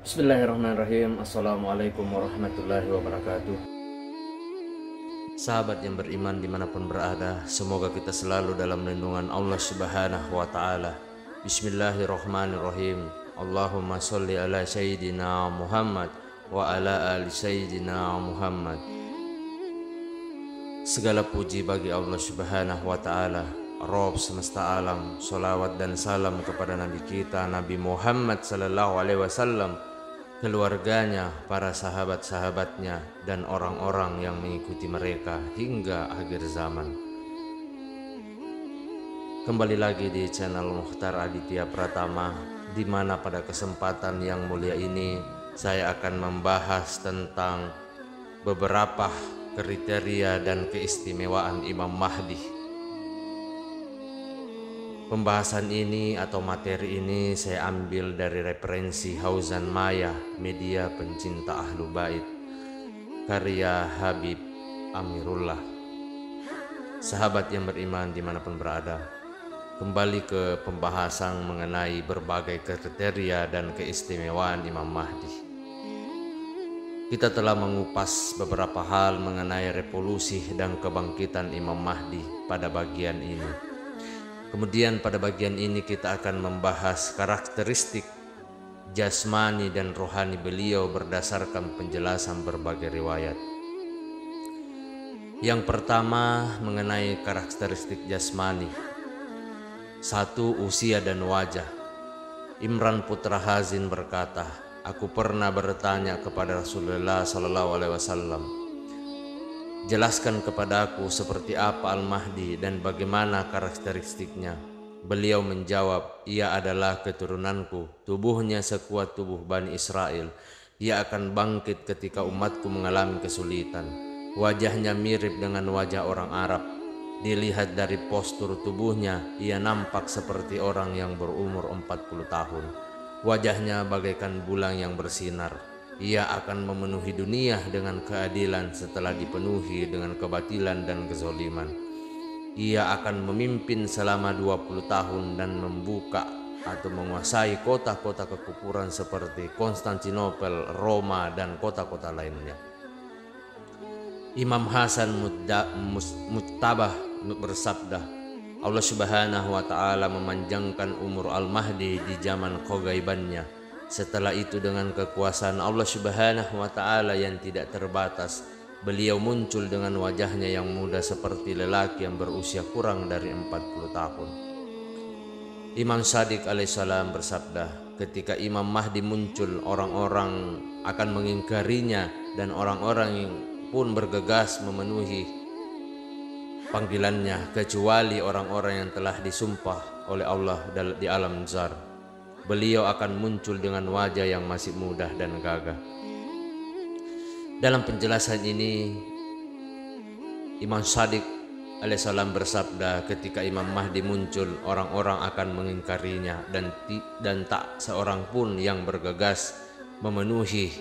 Bismillahirrahmanirrahim. Assalamualaikum warahmatullahi wabarakatuh. Sahabat yang beriman dimanapun berada, semoga kita selalu dalam lindungan Allah Subhanahu wa Ta'ala. Bismillahirrahmanirrahim. Allahumma sholli ala sayyidina Muhammad wa ala ali sayyidina Muhammad. Segala puji bagi Allah Subhanahu wa Ta'ala, Rabb semesta alam. Salawat dan salam kepada Nabi kita Nabi Muhammad sallallahu alaihi wasallam, keluarganya, para sahabat-sahabatnya, dan orang-orang yang mengikuti mereka hingga akhir zaman. Kembali lagi di channel Mukhtar Aditya Pratama, di mana pada kesempatan yang mulia ini saya akan membahas tentang beberapa kriteria dan keistimewaan Imam Mahdi. Pembahasan ini atau materi ini saya ambil dari referensi Hauzan Maya, media pencinta Ahlu Bait, karya Habib Amirullah. Sahabat yang beriman dimanapun berada, kembali ke pembahasan mengenai berbagai kriteria dan keistimewaan Imam Mahdi. Kita telah mengupas beberapa hal mengenai revolusi dan kebangkitan Imam Mahdi pada bagian ini. Kemudian pada bagian ini kita akan membahas karakteristik jasmani dan rohani beliau berdasarkan penjelasan berbagai riwayat. Yang pertama mengenai karakteristik jasmani. 1. Usia dan wajah. Imran putra Hazin berkata, aku pernah bertanya kepada Rasulullah SAW, jelaskan kepadaku seperti apa Al-Mahdi dan bagaimana karakteristiknya. Beliau menjawab, ia adalah keturunanku, tubuhnya sekuat tubuh Bani Israel. Ia akan bangkit ketika umatku mengalami kesulitan. Wajahnya mirip dengan wajah orang Arab. Dilihat dari postur tubuhnya, ia nampak seperti orang yang berumur 40 tahun. Wajahnya bagaikan bulan yang bersinar. Ia akan memenuhi dunia dengan keadilan setelah dipenuhi dengan kebatilan dan kezoliman. Ia akan memimpin selama 20 tahun dan membuka atau menguasai kota-kota kekufuran seperti Konstantinopel, Roma, dan kota-kota lainnya. Imam Hasan Mujtabah bersabda, Allah Subhanahu wa Ta'ala memanjangkan umur Al-Mahdi di zaman kegaibannya. Setelah itu dengan kekuasaan Allah Subhanahu wa Ta'ala yang tidak terbatas, beliau muncul dengan wajahnya yang muda seperti lelaki yang berusia kurang dari 40 tahun. Imam Shadiq alaihissalam bersabda, ketika Imam Mahdi muncul, orang-orang akan mengingkarinya dan orang-orang pun bergegas memenuhi panggilannya, kecuali orang-orang yang telah disumpah oleh Allah di alam zar. Beliau akan muncul dengan wajah yang masih muda dan gagah. Dalam penjelasan ini, Imam Shadiq alaihissalam bersabda, ketika Imam Mahdi muncul, orang-orang akan mengingkarinya dan tak seorang pun yang bergegas memenuhi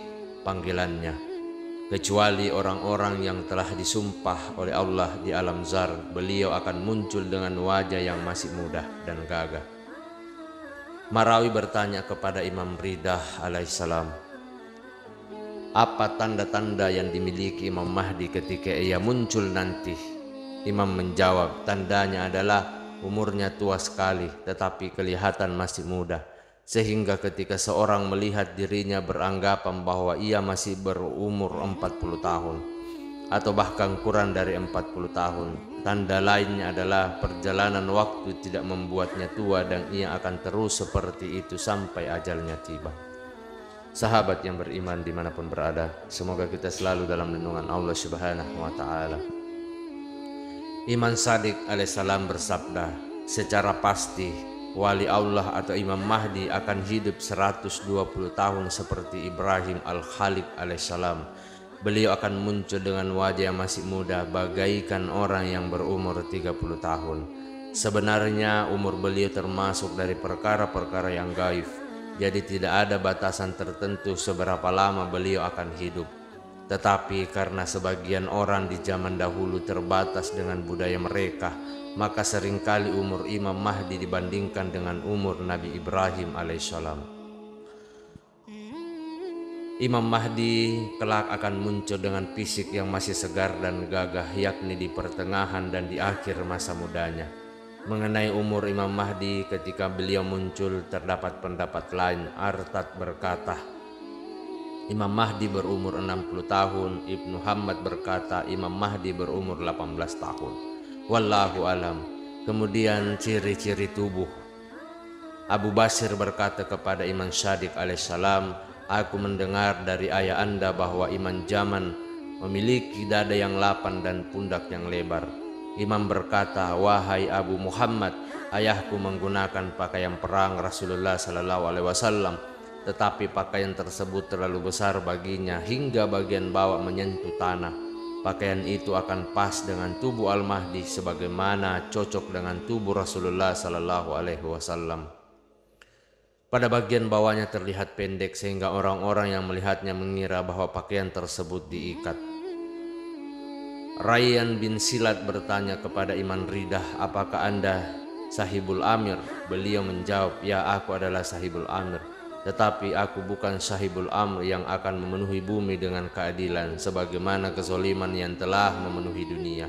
panggilannya, kecuali orang-orang yang telah disumpah oleh Allah di alam zar. Beliau akan muncul dengan wajah yang masih muda dan gagah. Marawi bertanya kepada Imam Ridah alaihissalam, apa tanda-tanda yang dimiliki Imam Mahdi ketika ia muncul nanti? Imam menjawab, tandanya adalah umurnya tua sekali tetapi kelihatan masih muda, sehingga ketika seorang melihat dirinya beranggapan bahwa ia masih berumur 40 tahun atau bahkan kurang dari 40 tahun. Tanda lainnya adalah perjalanan waktu tidak membuatnya tua dan ia akan terus seperti itu sampai ajalnya tiba. Sahabat yang beriman dimanapun berada, semoga kita selalu dalam lindungan Allah Subhanahu wa Ta'ala. Imam Shadiq alaihissalam bersabda, secara pasti wali Allah atau Imam Mahdi akan hidup 120 tahun seperti Ibrahim al-Khalid alaihissalam. Beliau akan muncul dengan wajah yang masih muda, bagaikan orang yang berumur 30 tahun. Sebenarnya umur beliau termasuk dari perkara-perkara yang gaib, jadi tidak ada batasan tertentu seberapa lama beliau akan hidup. Tetapi karena sebagian orang di zaman dahulu terbatas dengan budaya mereka, maka seringkali umur Imam Mahdi dibandingkan dengan umur Nabi Ibrahim alaihissalam. Imam Mahdi kelak akan muncul dengan fisik yang masih segar dan gagah, yakni di pertengahan dan di akhir masa mudanya. Mengenai umur Imam Mahdi ketika beliau muncul, terdapat pendapat lain. Artad berkata, Imam Mahdi berumur 60 tahun. Ibnu Hammad berkata, Imam Mahdi berumur 18 tahun. Wallahu alam. Kemudian ciri-ciri tubuh. Abu Basir berkata kepada Imam Shadiq alaihissalam, aku mendengar dari ayah anda bahwa Imam Zaman memiliki dada yang lapang dan pundak yang lebar. Imam berkata, wahai Abu Muhammad, ayahku menggunakan pakaian perang Rasulullah Sallallahu Alaihi Wasallam, tetapi pakaian tersebut terlalu besar baginya hingga bagian bawah menyentuh tanah. Pakaian itu akan pas dengan tubuh Al-Mahdi sebagaimana cocok dengan tubuh Rasulullah Sallallahu Alaihi Wasallam. Pada bagian bawahnya terlihat pendek sehingga orang-orang yang melihatnya mengira bahwa pakaian tersebut diikat. Rayyan bin Silat bertanya kepada Imam Ridah, apakah anda sahibul amir? Beliau menjawab, ya aku adalah sahibul amir, tetapi aku bukan sahibul amr yang akan memenuhi bumi dengan keadilan sebagaimana kezaliman yang telah memenuhi dunia.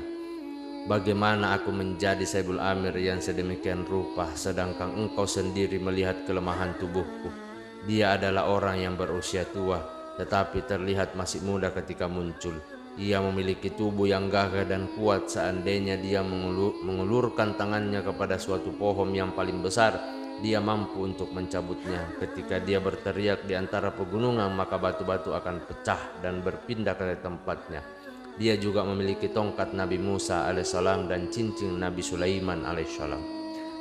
Bagaimana aku menjadi sahibul amir yang sedemikian rupa sedangkan engkau sendiri melihat kelemahan tubuhku? Dia adalah orang yang berusia tua tetapi terlihat masih muda ketika muncul. Ia memiliki tubuh yang gagah dan kuat. Seandainya dia mengulurkan tangannya kepada suatu pohon yang paling besar, dia mampu untuk mencabutnya. Ketika dia berteriak di antara pegunungan, maka batu-batu akan pecah dan berpindah ke tempatnya. Dia juga memiliki tongkat Nabi Musa alaihissalam dan cincin Nabi Sulaiman alaihissalam.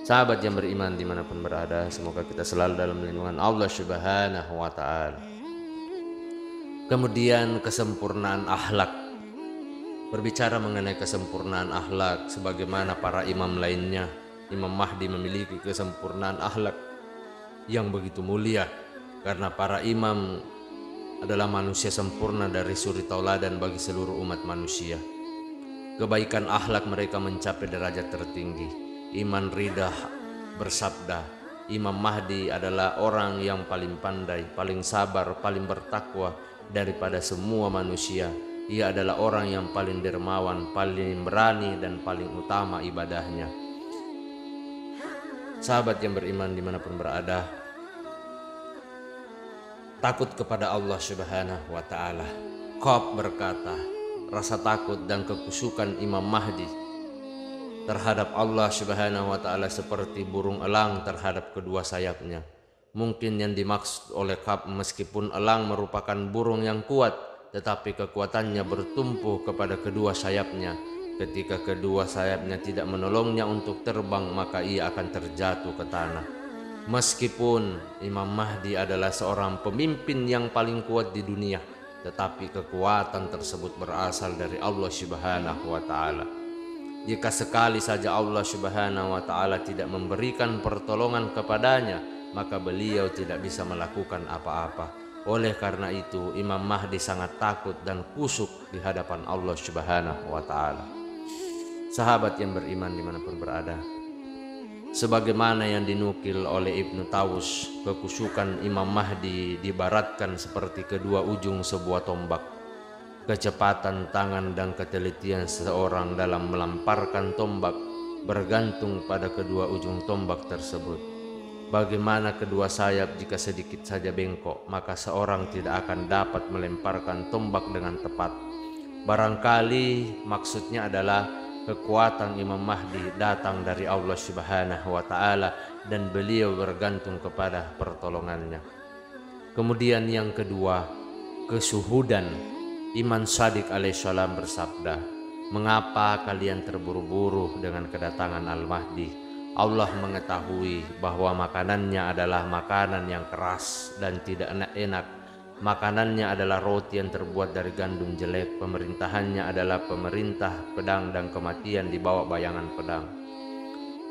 Sahabat yang beriman dimanapun berada, semoga kita selalu dalam lindungan Allah Subhanahu wa ta'ala. Kemudian kesempurnaan akhlak. Berbicara mengenai kesempurnaan akhlak, sebagaimana para imam lainnya, Imam Mahdi memiliki kesempurnaan akhlak yang begitu mulia, karena para imam adalah manusia sempurna dari suri tauladan bagi seluruh umat manusia. Kebaikan akhlak mereka mencapai derajat tertinggi. Imam Ridah bersabda, Imam Mahdi adalah orang yang paling pandai, paling sabar, paling bertakwa daripada semua manusia. Ia adalah orang yang paling dermawan, paling berani, dan paling utama ibadahnya. Sahabat yang beriman dimanapun berada, takut kepada Allah Subhanahu wa ta'ala. Qab berkata, rasa takut dan kekusukan Imam Mahdi terhadap Allah Subhanahu wa ta'ala seperti burung elang terhadap kedua sayapnya. Mungkin yang dimaksud oleh Qab, meskipun elang merupakan burung yang kuat, tetapi kekuatannya bertumpu kepada kedua sayapnya. Ketika kedua sayapnya tidak menolongnya untuk terbang, maka ia akan terjatuh ke tanah. Meskipun Imam Mahdi adalah seorang pemimpin yang paling kuat di dunia, tetapi kekuatan tersebut berasal dari Allah Subhanahu wa ta'ala. Jika sekali saja Allah Subhanahu wa ta'ala tidak memberikan pertolongan kepadanya, maka beliau tidak bisa melakukan apa-apa. Oleh karena itu, Imam Mahdi sangat takut dan kusuk di hadapan Allah Subhanahu wa ta'ala. Sahabat yang beriman dimanapun berada, sebagaimana yang dinukil oleh Ibnu Tawus, kekusukan Imam Mahdi dibaratkan seperti kedua ujung sebuah tombak. Kecepatan tangan dan ketelitian seseorang dalam melemparkan tombak bergantung pada kedua ujung tombak tersebut. Bagaimana kedua sayap jika sedikit saja bengkok, maka seorang tidak akan dapat melemparkan tombak dengan tepat. Barangkali maksudnya adalah kekuatan Imam Mahdi datang dari Allah Subhanahu wa ta'ala dan beliau bergantung kepada pertolongannya. Kemudian yang kedua, kesuhudan. Imam Shadiq alaihissalam bersabda, mengapa kalian terburu-buru dengan kedatangan Al-Mahdi? Allah mengetahui bahwa makanannya adalah makanan yang keras dan tidak enak. Makanannya adalah roti yang terbuat dari gandum jelek. Pemerintahannya adalah pemerintah pedang dan kematian di bawah bayangan pedang.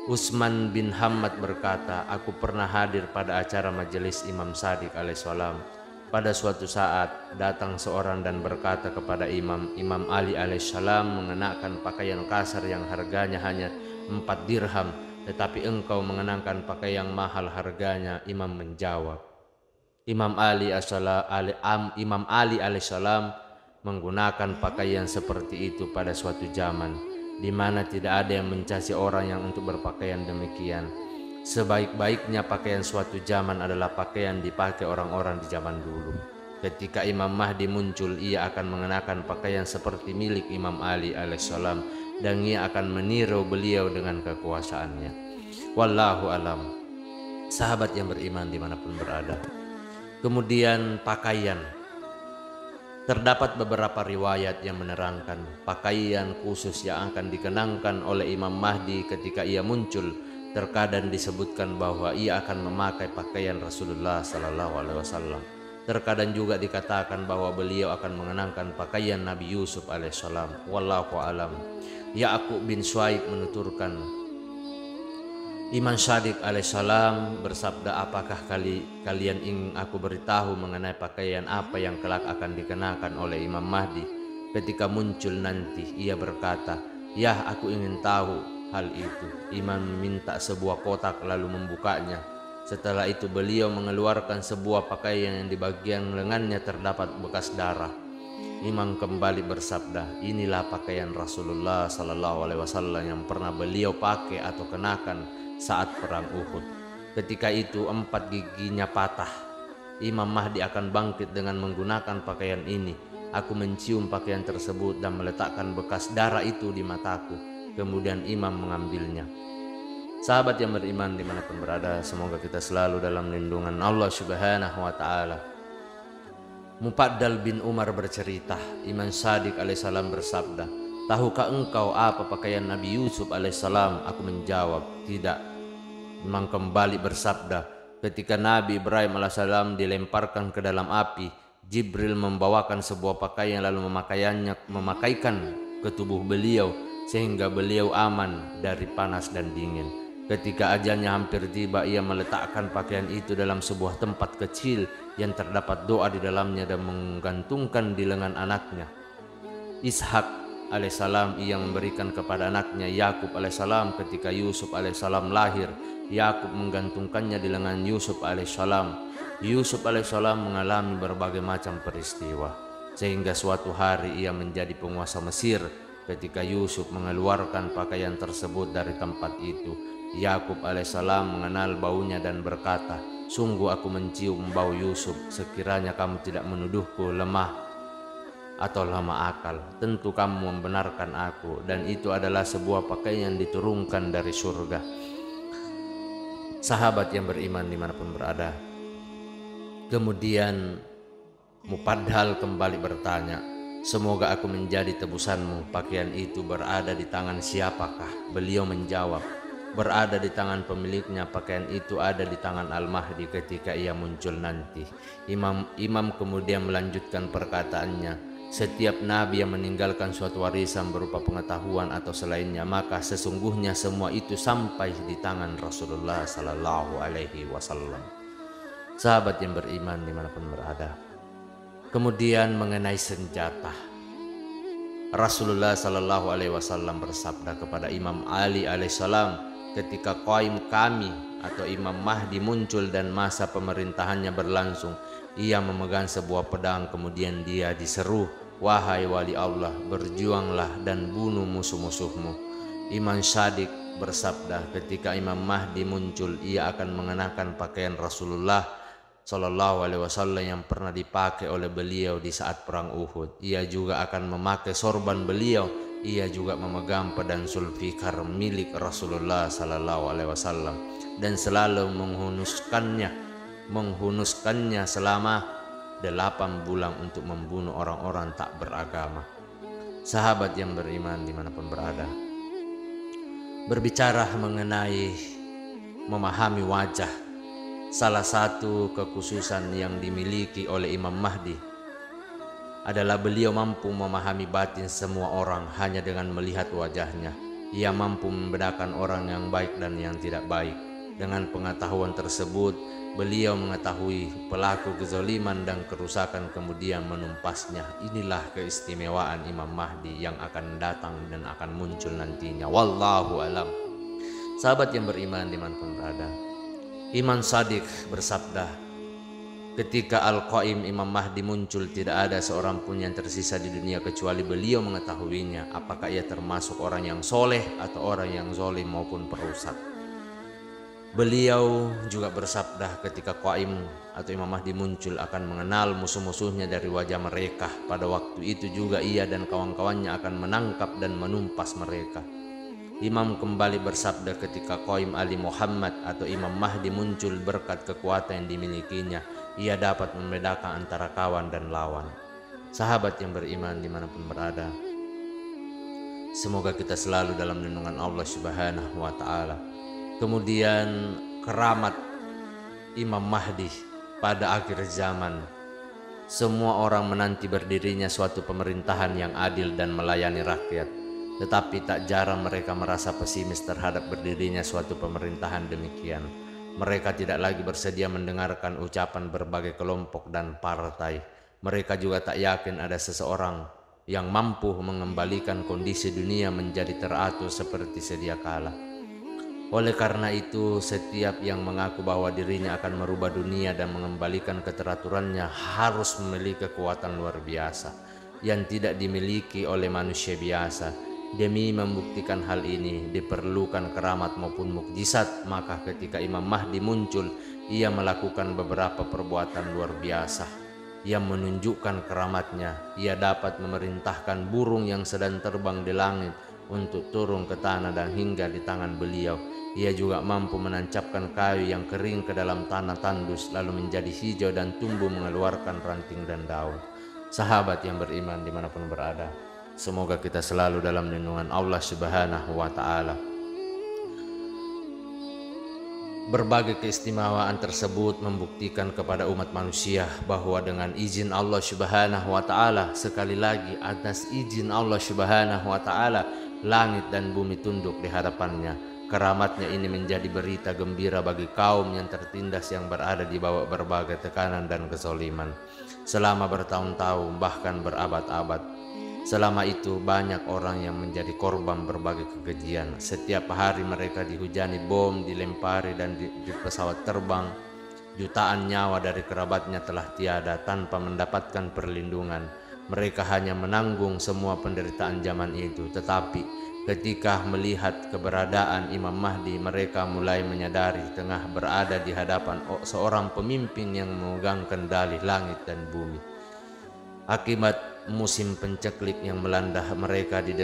Utsman bin Hammad berkata, aku pernah hadir pada acara majelis Imam Shadiq alaihissalam. Pada suatu saat datang seorang dan berkata kepada Imam Ali alaihissalam mengenakan pakaian kasar yang harganya hanya 4 dirham, tetapi engkau mengenakan pakaian mahal harganya. Imam menjawab, Imam Ali alaihissalam menggunakan pakaian seperti itu pada suatu zaman di mana tidak ada yang mencaci orang yang untuk berpakaian demikian. Sebaik-baiknya pakaian suatu zaman adalah pakaian dipakai orang-orang di zaman dulu. Ketika Imam Mahdi muncul, ia akan mengenakan pakaian seperti milik Imam Ali alaihissalam dan ia akan meniru beliau dengan kekuasaannya. Wallahu alam. Sahabat yang beriman dimanapun berada. Kemudian pakaian. Terdapat beberapa riwayat yang menerangkan pakaian khusus yang akan dikenangkan oleh Imam Mahdi ketika ia muncul. Terkadang disebutkan bahwa ia akan memakai pakaian Rasulullah Sallallahu Alaihi Wasallam. Terkadang juga dikatakan bahwa beliau akan mengenakan pakaian Nabi Yusuf alaihissalam. Wallahu alam. Ya'qub bin Shuaib menuturkan, Imam Shadiq alaihissalam bersabda, apakah kalian ingin aku beritahu mengenai pakaian apa yang kelak akan dikenakan oleh Imam Mahdi ketika muncul nanti? Ia berkata, ya, aku ingin tahu hal itu. Imam meminta sebuah kotak lalu membukanya. Setelah itu beliau mengeluarkan sebuah pakaian yang di bagian lengannya terdapat bekas darah. Imam kembali bersabda, inilah pakaian Rasulullah Sallallahu Alaihi Wasallam yang pernah beliau pakai atau kenakan saat perang Uhud. Ketika itu 4 giginya patah. Imam Mahdi akan bangkit dengan menggunakan pakaian ini. Aku mencium pakaian tersebut dan meletakkan bekas darah itu di mataku. Kemudian imam mengambilnya. Sahabat yang beriman dimanapun berada, semoga kita selalu dalam lindungan Allah Subhanahu wa ta'ala. Mufaddal bin Umar bercerita, Imam Shadiq alaihissalam bersabda, tahukah engkau apa pakaian Nabi Yusuf alaihissalam? Aku menjawab, tidak. Imam kembali bersabda, ketika Nabi Ibrahim alaihissalam dilemparkan ke dalam api, Jibril membawakan sebuah pakaian lalu memakaikan ke tubuh beliau sehingga beliau aman dari panas dan dingin. Ketika ajalnya hampir tiba, ia meletakkan pakaian itu dalam sebuah tempat kecil yang terdapat doa di dalamnya dan menggantungkan di lengan anaknya Ishak alaihissalam. Ia memberikan kepada anaknya Yakub alaihissalam. Ketika Yusuf alaihissalam lahir, Yakub menggantungkannya di lengan Yusuf alaihissalam. Yusuf alaihissalam mengalami berbagai macam peristiwa sehingga suatu hari ia menjadi penguasa Mesir. Ketika Yusuf mengeluarkan pakaian tersebut dari tempat itu, Yakub alaihissalam mengenal baunya dan berkata, sungguh aku mencium bau Yusuf. Sekiranya kamu tidak menuduhku lemah atau lama akal, tentu kamu membenarkan aku, dan itu adalah sebuah pakaian yang diturunkan dari surga. Sahabat yang beriman dimanapun berada. Kemudian Mufaddal kembali bertanya, semoga aku menjadi tebusanmu. Pakaian itu berada di tangan siapakah? Beliau menjawab, berada di tangan pemiliknya. Pakaian itu ada di tangan Al-Mahdi ketika ia muncul nanti. Imam kemudian melanjutkan perkataannya, setiap nabi yang meninggalkan suatu warisan berupa pengetahuan atau selainnya, maka sesungguhnya semua itu sampai di tangan Rasulullah Sallallahu Alaihi Wasallam. Sahabat yang beriman dimanapun berada. Kemudian mengenai senjata, Rasulullah Sallallahu Alaihi Wasallam bersabda kepada Imam Ali alaihissalam, ketika qaim kami atau Imam Mahdi muncul dan masa pemerintahannya berlangsung, ia memegang sebuah pedang. Kemudian dia diseru, wahai wali Allah, berjuanglah dan bunuh musuh-musuhmu. Imam Shadiq bersabda, ketika Imam Mahdi muncul, ia akan mengenakan pakaian Rasulullah Sallallahu Alaihi Wasallam yang pernah dipakai oleh beliau di saat perang Uhud. Ia juga akan memakai sorban beliau. Ia juga memegang pedang Zulfikar milik Rasulullah Sallallahu Alaihi Wasallam dan selalu menghunuskannya selama 8 bulan untuk membunuh orang-orang tak beragama. Sahabat yang beriman dimanapun berada. Berbicara mengenai memahami wajah, salah satu kekhususan yang dimiliki oleh Imam Mahdi adalah beliau mampu memahami batin semua orang hanya dengan melihat wajahnya. Ia mampu membedakan orang yang baik dan yang tidak baik. Dengan pengetahuan tersebut, beliau mengetahui pelaku kezaliman dan kerusakan kemudian menumpasnya. Inilah keistimewaan Imam Mahdi yang akan datang dan akan muncul nantinya. Wallahu alam. Sahabat yang beriman dimanapun berada. Imam Shadiq bersabda, Ketika Al-Qaim Imam Mahdi muncul, tidak ada seorang pun yang tersisa di dunia kecuali beliau mengetahuinya, apakah ia termasuk orang yang soleh atau orang yang zalim maupun perusak. Beliau juga bersabda ketika Qaim atau Imam Mahdi muncul akan mengenal musuh-musuhnya dari wajah mereka. Pada waktu itu juga ia dan kawan-kawannya akan menangkap dan menumpas mereka. Imam kembali bersabda ketika Qaim Ali Muhammad atau Imam Mahdi muncul berkat kekuatan yang dimilikinya, ia dapat membedakan antara kawan dan lawan. Sahabat yang beriman dimanapun berada, semoga kita selalu dalam lindungan Allah Subhanahu wa Ta'ala. Kemudian keramat Imam Mahdi pada akhir zaman. Semua orang menanti berdirinya suatu pemerintahan yang adil dan melayani rakyat. Tetapi tak jarang mereka merasa pesimis terhadap berdirinya suatu pemerintahan demikian. Mereka tidak lagi bersedia mendengarkan ucapan berbagai kelompok dan partai. Mereka juga tak yakin ada seseorang yang mampu mengembalikan kondisi dunia menjadi teratur seperti sedia kala. Oleh karena itu, setiap yang mengaku bahwa dirinya akan merubah dunia dan mengembalikan keteraturannya harus memiliki kekuatan luar biasa yang tidak dimiliki oleh manusia biasa. Demi membuktikan hal ini diperlukan keramat maupun mukjizat. Maka ketika Imam Mahdi muncul, ia melakukan beberapa perbuatan luar biasa yang menunjukkan keramatnya. Ia dapat memerintahkan burung yang sedang terbang di langit untuk turun ke tanah dan hingga di tangan beliau. Ia juga mampu menancapkan kayu yang kering ke dalam tanah tandus lalu menjadi hijau dan tumbuh mengeluarkan ranting dan daun. Sahabat yang beriman dimanapun berada, semoga kita selalu dalam lindungan Allah Subhanahu wa Ta'ala. Berbagai keistimewaan tersebut membuktikan kepada umat manusia bahwa dengan izin Allah Subhanahu wa Ta'ala, sekali lagi atas izin Allah Subhanahu wa Ta'ala, langit dan bumi tunduk di hadapannya. Keramatnya ini menjadi berita gembira bagi kaum yang tertindas yang berada di bawah berbagai tekanan dan kezaliman selama bertahun-tahun bahkan berabad-abad. Selama itu banyak orang yang menjadi korban berbagai kekejian. Setiap hari mereka dihujani bom, dilempari dan di pesawat terbang. Jutaan nyawa dari kerabatnya telah tiada tanpa mendapatkan perlindungan. Mereka hanya menanggung semua penderitaan zaman itu. Tetapi ketika melihat keberadaan Imam Mahdi, mereka mulai menyadari tengah berada di hadapan seorang pemimpin yang memegang kendali langit dan bumi. Akibat musim penceklik yang melanda mereka di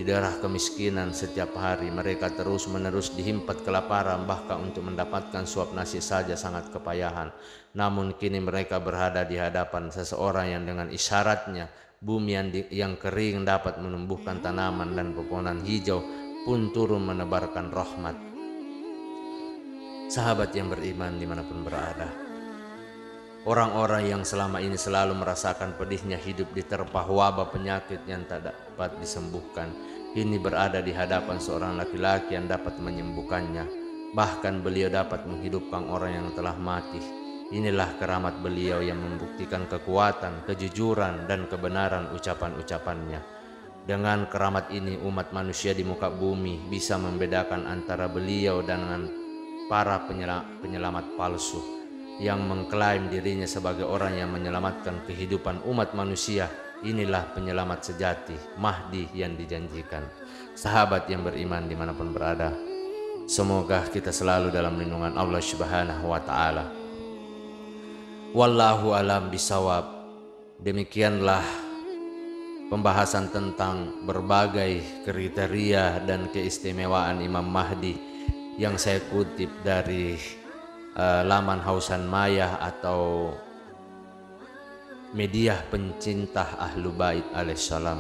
daerah kemiskinan, setiap hari mereka terus-menerus dihimpat kelaparan, bahkan untuk mendapatkan suap nasi saja sangat kepayahan. Namun kini mereka berada di hadapan seseorang yang dengan isyaratnya bumi yang kering dapat menumbuhkan tanaman dan pepohonan hijau pun turun menebarkan rahmat. Sahabat yang beriman dimanapun berada, orang-orang yang selama ini selalu merasakan pedihnya hidup diterpa wabah penyakit yang tak dapat disembuhkan, kini berada di hadapan seorang laki-laki yang dapat menyembuhkannya. Bahkan beliau dapat menghidupkan orang yang telah mati. Inilah keramat beliau yang membuktikan kekuatan, kejujuran, dan kebenaran ucapan-ucapannya. Dengan keramat ini umat manusia di muka bumi bisa membedakan antara beliau dengan para penyelamat palsu yang mengklaim dirinya sebagai orang yang menyelamatkan kehidupan umat manusia. Inilah penyelamat sejati, Mahdi yang dijanjikan. Sahabat yang beriman dimanapun berada, semoga kita selalu dalam lindungan Allah Subhanahu wa Ta'ala. Wallahu alam bisawab. Demikianlah pembahasan tentang berbagai kriteria dan keistimewaan Imam Mahdi yang saya kutip dari laman Hausan Maya atau media pencinta Ahlu Bait alaihissalam.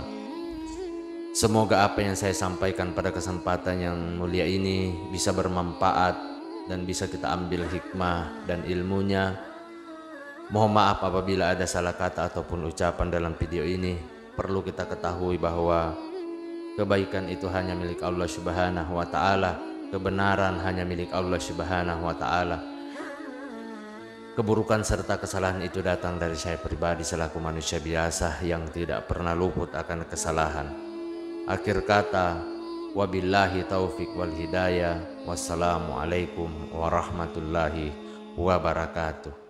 Semoga apa yang saya sampaikan pada kesempatan yang mulia ini bisa bermanfaat dan bisa kita ambil hikmah dan ilmunya. Mohon maaf apabila ada salah kata ataupun ucapan dalam video ini. Perlu kita ketahui bahwa kebaikan itu hanya milik Allah Subhanahu wa Ta'ala. Kebenaran hanya milik Allah Subhanahu wa Ta'ala. Keburukan serta kesalahan itu datang dari saya pribadi selaku manusia biasa yang tidak pernah luput akan kesalahan. Akhir kata, wabillahi taufik wal hidayah. Wassalamualaikum warahmatullahi wabarakatuh.